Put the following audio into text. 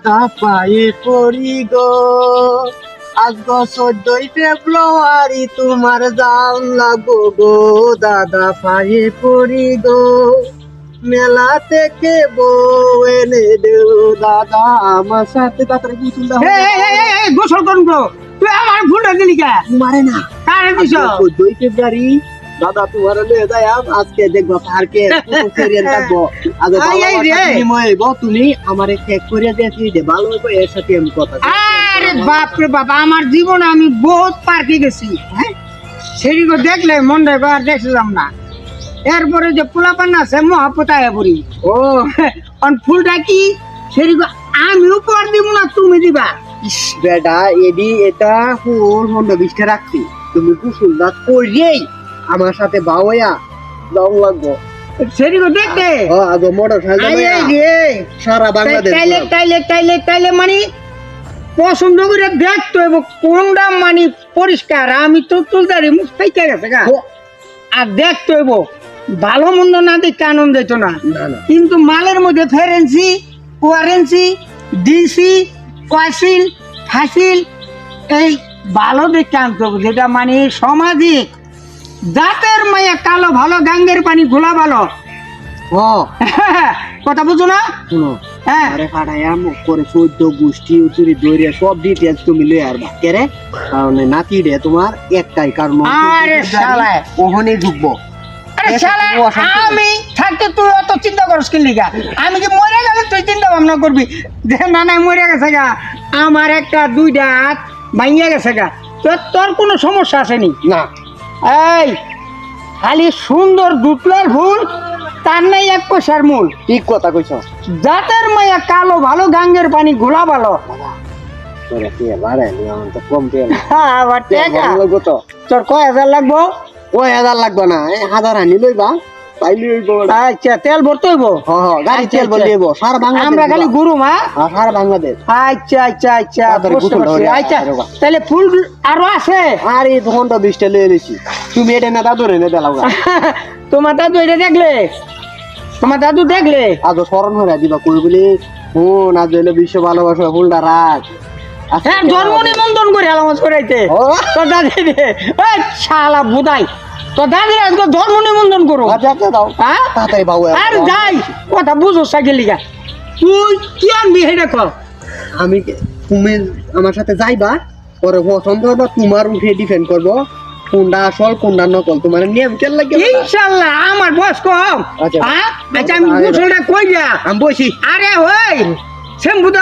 পায়ে পড়ি গো, আজ 14ই ফেব্রুয়ারি তোমার জান লাগো গো, দাদা পায়ে পড়ি গো, মেলা থেকে বউ এনে দেও দাদা আমার সাথে। তাড়াতাড়ি গোসল দাও। গোসল করবো, তুই আমার ভুলটা দিলি কে? মারে না, কারে দিছ? 14ই ফেব্রুয়ারি দাদা তোমার নিয়ে যাই আজকে দেখবো পার্কে সিরিয়াল থাকবো। আজ তুমি আমারে চেক করে দেখি যে ভালো হইবো, এর সাথে আমি কথা আরে বাপ রে বাবা, আমার জীবনে আমি বহুত পার্কে গেছি, হ্যাঁ সেদিকে দেখলে মনটা আর দেখছিলাম না। এরপরে যে পোলাপান আছে মহাপতায় পড়ি, ও ফুলটা কি সেদিকে আমি উপহার দিব না তুমি দিবা? বেটা এডি এটা ফুল 15-20টা রাখছি, তুমি কুসুল দাঁত করিয়েই আমার সাথে বাওয়া দাও লাগবো। সেদিকে দেখতে আগে মোটর সারা বাংলাদেশ তাইলে মানে পছন্দ করে দেখতো এবং কোনটা মানে পরিষ্কার। আমি তো তুলদারি মুখ পাইতে গেছে গা, আর দেখতো এবং ভালো মন্দ না দেখতে আনন্দ হইতো না। কিন্তু মালের মধ্যে ফেরেন্সি, কোয়ারেন্সি, ডিসি, কোয়াসিল, ফাসিল এই ভালো দেখতে আনতে হবে, যেটা মানে সামাজিক জাতের মায়া কালো ভালো, গাঙ্গের পানি ঘোলা ভালো। কথা বুঝো না? শুনো, আরে ফাটাইয়া মুখ করে 14 গোষ্ঠী উচুরি দৌড়ে সব ডিটেলস তুমি লই আর বাকে রে, কারণ নাতি রে তোমার একটাই কারণ। আরে শালা ওখানে ঢুকবো। আরে শালা আমি থাকতে তুই অত চিন্তা করিস কি লিগা? আমি কি মরে গেলে তুই চিন্তা ভাবনা করবি? না না মরে গেছে গা, আমার একটা 2টা হাত ভাঙিয়া গেছে গা, তোর কোনো সমস্যা আসেনি না। এই খালি সুন্দর দুতলার ফুল, তার নাই 1 পয়সার মূল। ঠিক কথা কইছ। জাতের মায়া কালো ভালো, গাঙ্গের পানি ঘোলা ভালো। কম আবার টাকা তোর কয় হাজার লাগবো? ওই 1000 লাগবে না, 1000 আনি লইবা পাইলি হইব। আচ্ছা তেল ভরতে হইব? গাড়ি তেল ভরতে হইব সারা বাংলাদেশ। আমরা খালি গুরু মা সারা বাংলাদেশ। আচ্ছা আচ্ছা আচ্ছা আচ্ছা, তাহলে ফুল আরো আছে? আরে 15-20টা লয়ে লইছি, তুমি এটা না দাদু রে না দেলাও। তোমার দাদু এটা দেখলে, তোমার দাদু দেখলে আগে স্মরণ হয়ে দিবা কই বলি ফোন আজ হইলো বিশ্ব ভালোবাসা ফুলটা রাখ। হ্যাঁ জন্ম নিমন্ত্রণ করে আলামত করাইতে তোর দাদি রে। ওই শালা বুদাই, তোর দাদি আজকে জন্ম নিমন্ত্রণ করো। দাও তাড়াতাড়ি বাবু। আর যাই কথা বুঝো সাইকেলিকা, তুই কি আনবি হেডে কর। আমি তুমি আমার সাথে যাইবা, পরে পছন্দ হবে তোমার উঠে ডিফেন্ড করবো কোনটা আসল কোনটা নকল, তোমার নিয়ম কেন লাগে। ইনশাআল্লাহ আমার বয়স কম। আচ্ছা আচ্ছা আমি গোসলটা কই যা আমি বসি। আরে ওই শ্যাম্পু দাও